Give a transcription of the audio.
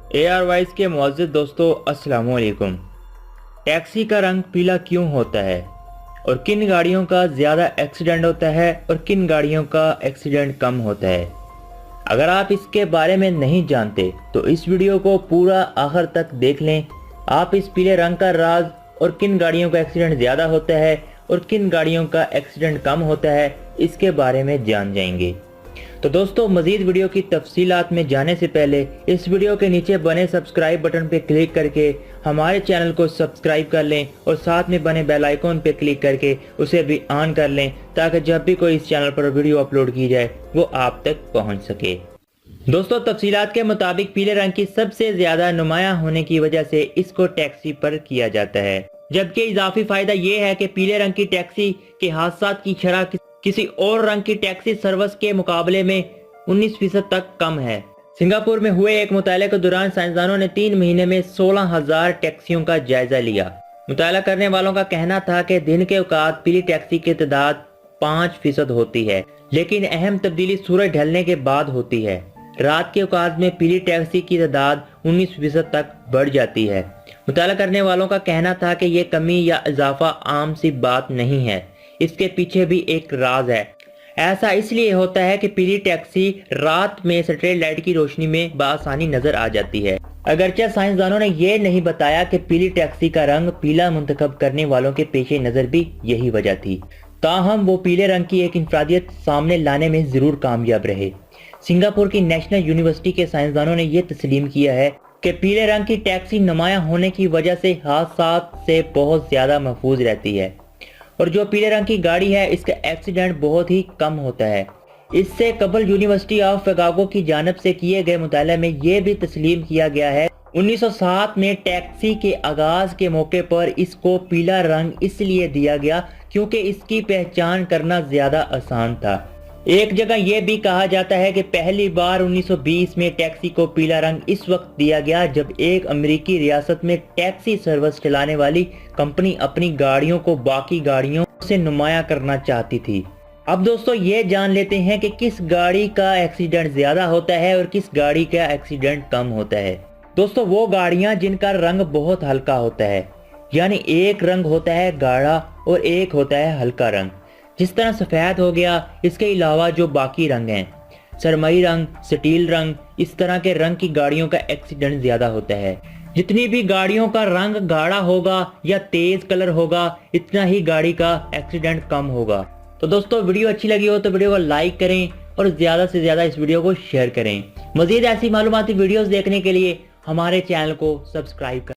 AR wise के मुअज़्ज़िज़ दोस्तों, अस्सलामु अलैकुम। टैक्सी का रंग पीला क्यों होता है और किन गाड़ियों का ज़्यादा एक्सीडेंट होता है और किन गाड़ियों का एक्सीडेंट कम होता है? अगर आप इसके बारे में नहीं जानते तो इस वीडियो को पूरा आखिर तक देख लें। आप इस पीले रंग का राज और किन गाड़ियों का एक्सीडेंट ज़्यादा होता है और किन गाड़ियों का एक्सीडेंट कम होता है, इसके बारे में जान जाएंगे। तो दोस्तों, मज़ीद वीडियो की तफसीलात में जाने से पहले इस वीडियो के नीचे बने सब्सक्राइब बटन पर क्लिक करके हमारे चैनल को सब्सक्राइब कर लें और साथ में बने बेल आइकन पर क्लिक करके उसे भी ऑन कर लें, ताकि जब भी कोई इस चैनल पर वीडियो अपलोड की जाए वो आप तक पहुंच सके। दोस्तों, तफसीलात के मुताबिक पीले रंग की सबसे ज्यादा नुमायां होने की वजह से इसको टैक्सी पर किया जाता है, जबकि इजाफी फायदा ये है कि पीले रंग की टैक्सी के हादसात की शरह किसी और रंग की टैक्सी सर्विस के मुकाबले में 19% तक कम है। सिंगापुर में हुए एक मुताले के दौरान साइंसदानों ने 3 महीने में 16,000 टैक्सियों का जायजा लिया। मुताला करने वालों का कहना था कि दिन के औकात पीली टैक्सी की तादाद 5% होती है, लेकिन अहम तब्दीली सूरज ढलने के बाद होती है। रात के औकात में पीली टैक्सी की तादाद 19% तक बढ़ जाती है। मुताला करने वालों का कहना था कि ये कमी या इजाफा आम सी बात नहीं है, इसके पीछे भी एक राज है। ऐसा इसलिए होता है कि पीली टैक्सी रात में स्ट्रीट लाइट की रोशनी में बआसानी नजर आ जाती है। अगरचे साइंसदानों ने यह नहीं बताया कि पीली टैक्सी का रंग पीला मुंतखब करने वालों के पेशे नजर भी यही वजह थी। ताहम वो पीले रंग की एक इंफरादियत सामने लाने में जरूर कामयाब रहे। सिंगापुर की नेशनल यूनिवर्सिटी के साइंसदानों ने यह तस्लीम किया है कि पीले रंग की टैक्सी नुमायां होने की वजह से हादसात से बहुत ज्यादा महफूज रहती है और जो पीले रंग की गाड़ी है इसका एक्सीडेंट बहुत ही कम होता है। इससे कबल यूनिवर्सिटी ऑफ शिकागो की जानिब से किए गए मुताले में यह भी तस्लीम किया गया है 1907 में टैक्सी के आगाज के मौके पर इसको पीला रंग इसलिए दिया गया क्योंकि इसकी पहचान करना ज्यादा आसान था। एक जगह यह भी कहा जाता है कि पहली बार 1920 में टैक्सी को पीला रंग इस वक्त दिया गया जब एक अमेरिकी रियासत में टैक्सी सर्विस चलाने वाली कंपनी अपनी गाड़ियों को बाकी गाड़ियों से नुमाया करना चाहती थी। अब दोस्तों, ये जान लेते हैं कि किस गाड़ी का एक्सीडेंट ज्यादा होता है और किस गाड़ी का एक्सीडेंट कम होता है। दोस्तों, वो गाड़ियां जिनका रंग बहुत हल्का होता है, यानी एक रंग होता है गाढ़ा और एक होता है हल्का रंग। जिस तरह सफ़ेद हो गया, इसके अलावा जो बाकी रंग हैं, सरमई रंग, स्टील रंग, इस तरह के रंग की गाड़ियों का एक्सीडेंट ज़्यादा होता है। जितनी भी गाड़ियों का रंग गाढ़ा होगा या तेज़ कलर होगा, इतना ही गाड़ी का एक्सीडेंट कम होगा। तो दोस्तों, वीडियो अच्छी लगी हो तो वीडियो को लाइक करें और ज़्यादा से ज़्यादा इस वीडियो को शेयर करें। मज़ीद ऐसी मालूमाती वीडियोज़ देखने के लिए हमारे चैनल को सब्सक्राइब करें।